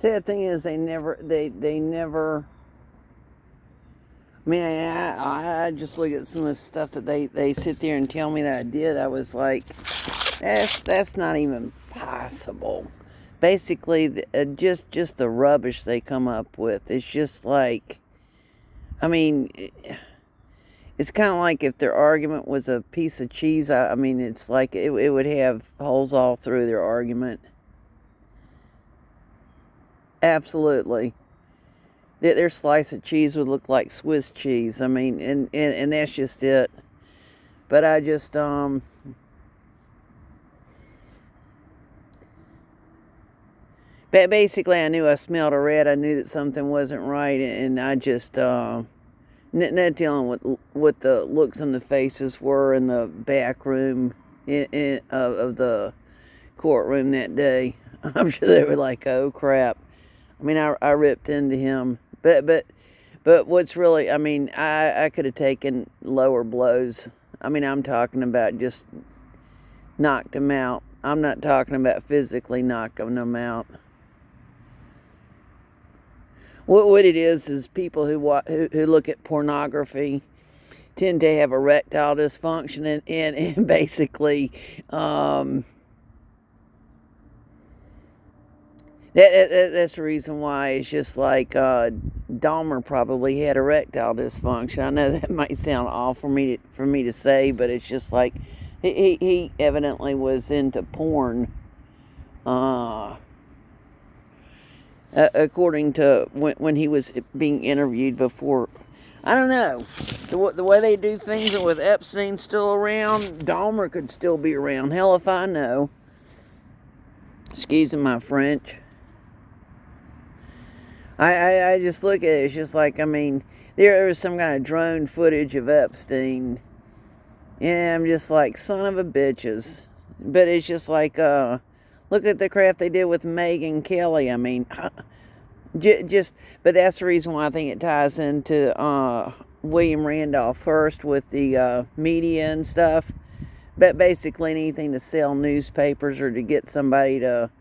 Sad thing is, they never. I mean, I just look at some of the stuff that they sit there and tell me that I did. I was like, that's not even possible. Basically, just the rubbish they come up with. It's just like, I mean, it's kind of like if their argument was a piece of cheese. I mean, it's like it would have holes all through their argument. Absolutely. Their slice of cheese would look like Swiss cheese. I mean, and that's just it. But I just, basically, I knew I smelled a rat. I knew that something wasn't right, and I just, not dealing with what the looks on the faces were in the back room of the courtroom that day. I'm sure they were like, oh crap. I mean, I ripped into him. But what's really, I mean, I could have taken lower blows. I mean, I'm talking about just knocked him out. I'm not talking about physically knocking him out. What it is people who look at pornography tend to have erectile dysfunction and basically that's the reason why. It's just like Dahmer probably had erectile dysfunction. I know that might sound awful for me to say, but it's just like he evidently was into porn. According to when he was being interviewed before. I don't know. The way they do things, and with Epstein still around, Dahmer could still be around. Hell if I know. Excuse my French. I just look at it, it's just like, I mean, there was some kind of drone footage of Epstein. And I'm just like, son of a bitches. But it's just like, look at the crap they did with Megyn Kelly. I mean, but that's the reason why I think it ties into William Randolph first with the media and stuff. But basically anything to sell newspapers or to get somebody to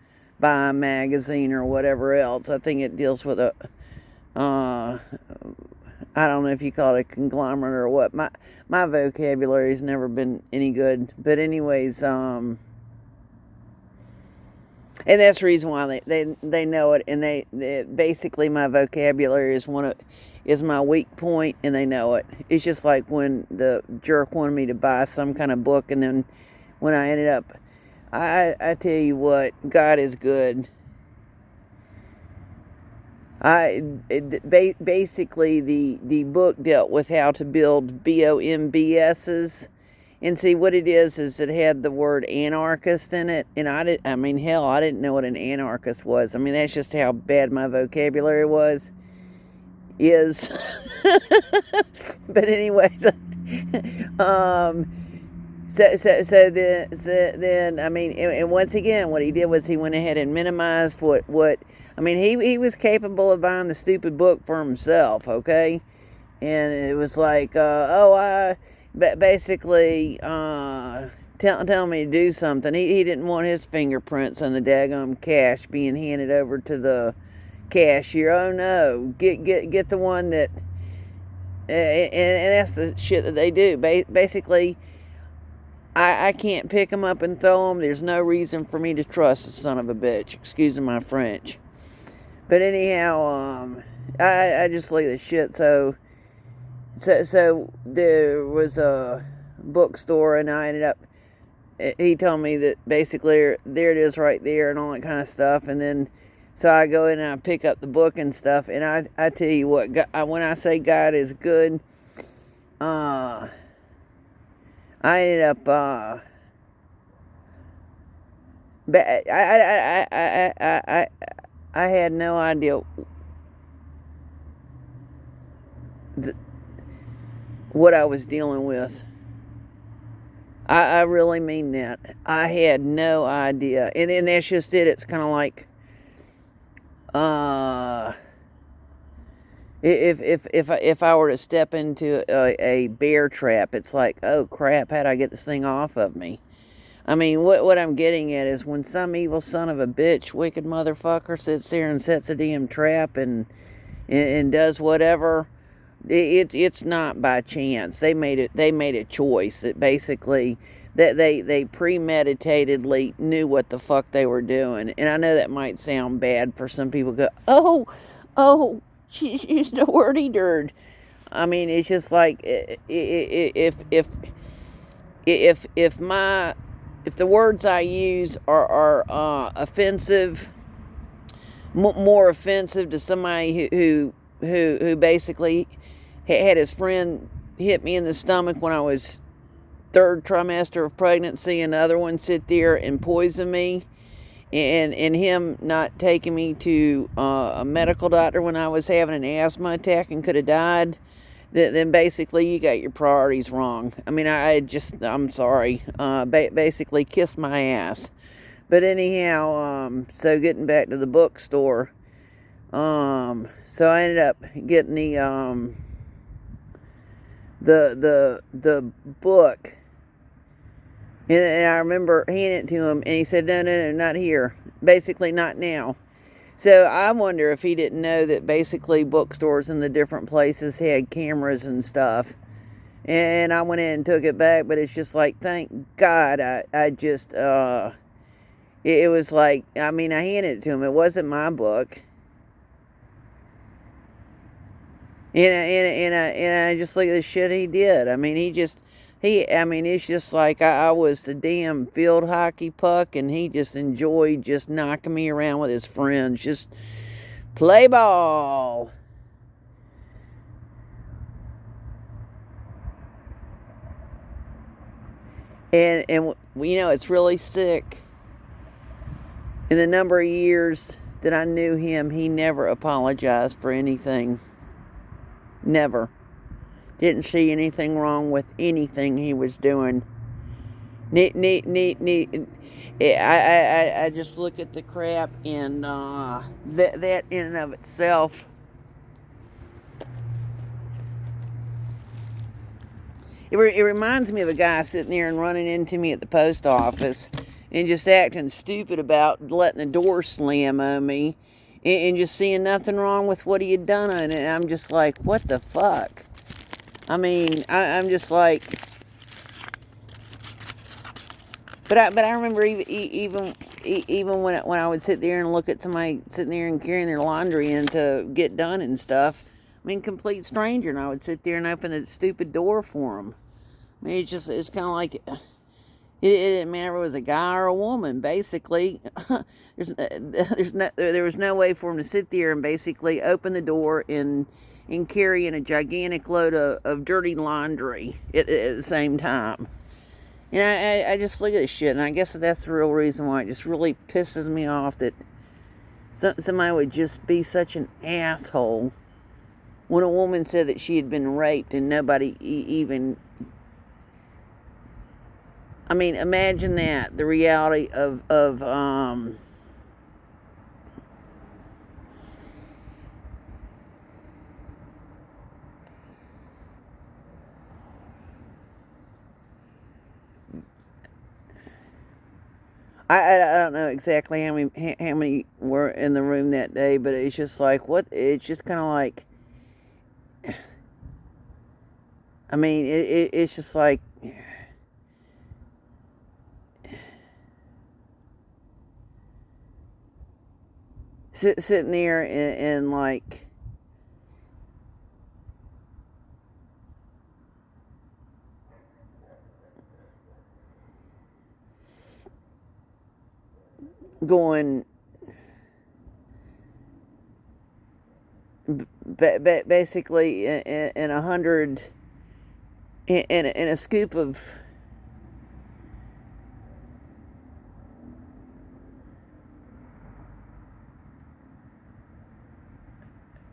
buy a magazine or whatever else. I think it deals with a, I don't know if you call it a conglomerate or what. My vocabulary's never been any good. But anyways, and that's the reason why they know it, and they basically my vocabulary is my weak point, and they know it. It's just like when the jerk wanted me to buy some kind of book, and then when I ended up, I tell you what, God is good. Basically the book dealt with how to build BOMBSs. And see, what it is it had the word anarchist in it. And I didn't know what an anarchist was. I mean, that's just how bad my vocabulary is. But anyways, so then, I mean, and once again, what he did was he went ahead and minimized what I mean, he was capable of buying the stupid book for himself, okay? And it was like, basically telling me to do something. He didn't want his fingerprints on the daggum cash being handed over to the cashier. Oh no, get the one that, and that's the shit that they do. Basically, I can't pick them up and throw them. There's no reason for me to trust the son of a bitch. Excuse my French. But anyhow, I just look at the shit. So there was a bookstore, and I ended up, he told me that basically there it is right there and all that kind of stuff. And then, so I go in and I pick up the book and stuff. And I tell you what, when I say God is good, I ended up, I had no idea what I was dealing with. I really mean that. I had no idea. And then that's just it. It's kind of like, if I were to step into a bear trap, it's like, oh crap, how'd I get this thing off of me? I mean, what I'm getting at is when some evil son of a bitch, wicked motherfucker sits there and sets a damn trap and does whatever, it's not by chance. They made it. They made a choice. It basically that they premeditatedly knew what the fuck they were doing. And I know that might sound bad for some people. Go, oh, she's the wordy dirt. I mean, it's just like if the words I use are offensive, more offensive to somebody who basically had his friend hit me in the stomach when I was third trimester of pregnancy, and the other one sit there and poison me, and him not taking me to a medical doctor when I was having an asthma attack and could have died, then basically you got your priorities wrong. I mean, I'm sorry. Basically kiss my ass. But anyhow, so getting back to the bookstore, so I ended up getting the book, and I remember handing it to him, and he said, no, not here. Basically, not now. So I wonder if he didn't know that basically bookstores in the different places had cameras and stuff. And I went in and took it back, but it's just like, thank God I just, it was like, I mean, I handed it to him. It wasn't my book. And I just look at the shit he did. I mean, it's just like I was the damn field hockey puck, and he just enjoyed just knocking me around with his friends. Just play ball. And you know, it's really sick. In the number of years that I knew him, he never apologized for anything. Never. Didn't see anything wrong with anything he was doing. Neat. I just look at the crap, and that in and of itself. It reminds me of a guy sitting there and running into me at the post office and just acting stupid about letting the door slam on me and just seeing nothing wrong with what he had done. And I'm just like, what the fuck? I mean, I'm just like... But I remember even when I would sit there and look at somebody sitting there and carrying their laundry in to get done and stuff. I mean, complete stranger, and I would sit there and open the stupid door for them. I mean, it's kind of like, it didn't matter if it was a guy or a woman. Basically, there was no way for him to sit there and basically open the door and carry in a gigantic load of dirty laundry at the same time. And I just look at this shit, and I guess that's the real reason why it just really pisses me off that somebody would just be such an asshole when a woman said that she had been raped and nobody even... I mean, imagine that, the reality of I don't know exactly how many were in the room that day, but it's just like, what? It's just kind of like, I mean, it's just like, sitting there and like, going basically in 100 in a scoop of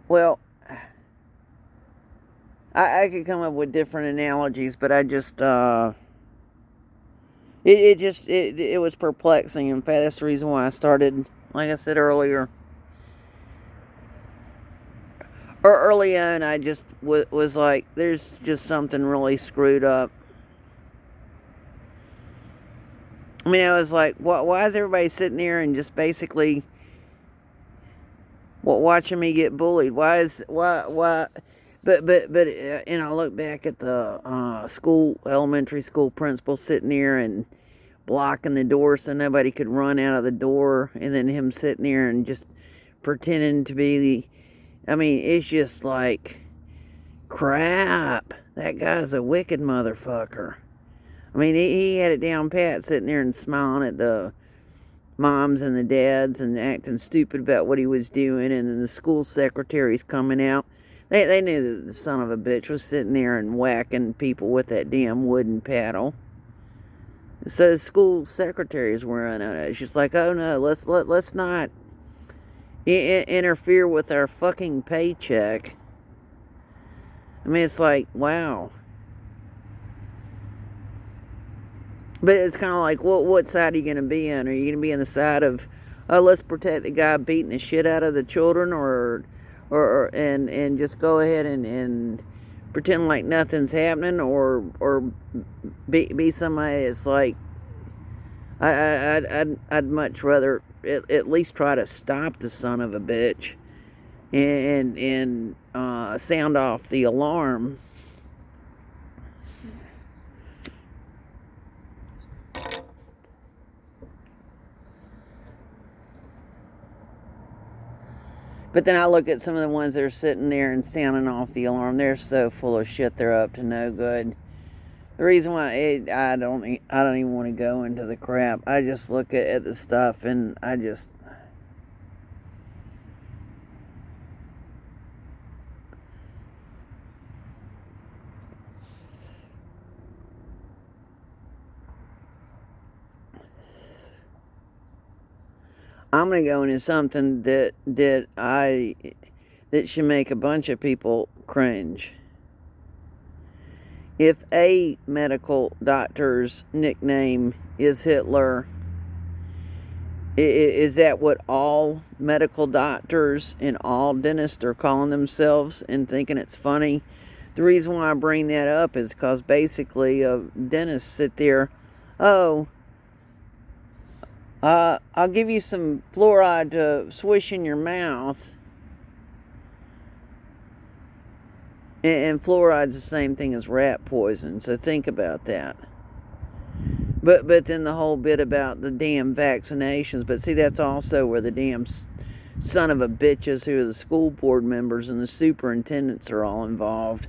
well, I could come up with different analogies, but I just it was perplexing. In fact, that's the reason why I started, like I said earlier, or early on, I just was like, there's just something really screwed up. I mean, I was like, why is everybody sitting there and just basically watching me get bullied? Why? But and I look back at the elementary school principal sitting there and blocking the door so nobody could run out of the door, and then him sitting there and just pretending to be. I mean, it's just like, crap. That guy's a wicked motherfucker. I mean, he had it down pat, sitting there and smiling at the moms and the dads and acting stupid about what he was doing, and then the school secretaries coming out. They knew that the son of a bitch was sitting there and whacking people with that damn wooden paddle. So the school secretaries were on it. It's just like, oh no, let's not interfere with our fucking paycheck. I mean, it's like, wow. But it's kind of like, what side are you going to be on? Are you going to be on the side of, oh, let's protect the guy beating the shit out of the children, and just go ahead and pretend like nothing's happening, or be somebody that's like, I'd much rather at least try to stop the son of a bitch and sound off the alarm. But then I look at some of the ones that are sitting there and sounding off the alarm. They're so full of shit. They're up to no good. The reason why I don't even want to go into the crap. I just look at the stuff and I just. I'm gonna go into something that should make a bunch of people cringe. If a medical doctor's nickname is Hitler, is that what all medical doctors and all dentists are calling themselves and thinking it's funny? The reason why I bring that up is because basically dentists sit there, oh, I'll give you some fluoride to swish in your mouth. And fluoride's the same thing as rat poison, so think about that. But then the whole bit about the damn vaccinations, but see, that's also where the damn son of a bitches who are the school board members and the superintendents are all involved.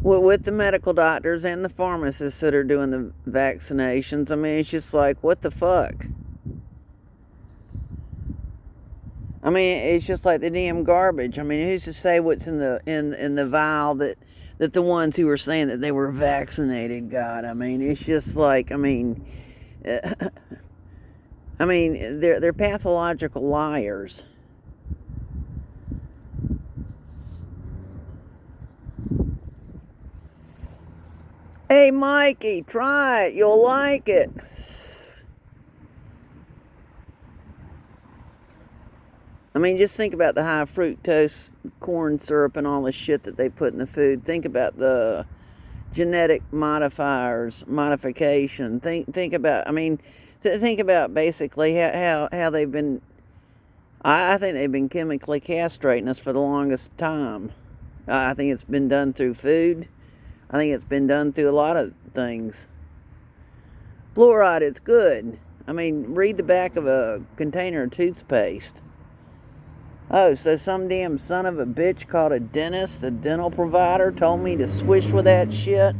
With the medical doctors and the pharmacists that are doing the vaccinations, I mean, it's just like, what the fuck? I mean, it's just like the damn garbage. I mean, who's to say what's in the vial that the ones who were saying that they were vaccinated got? I mean, it's just like, I mean, they're pathological liars. Hey, Mikey, try it. You'll like it. I mean, just think about the high fructose corn syrup and all the shit that they put in the food. Think about the genetic modification. Think about, I mean, think about basically how they've been, I think they've been chemically castrating us for the longest time. I think it's been done through food. I think it's been done through a lot of things. Fluoride is good. I mean, read the back of a container of toothpaste. Oh, so some damn son of a bitch called a dentist, a dental provider, told me to swish with that shit?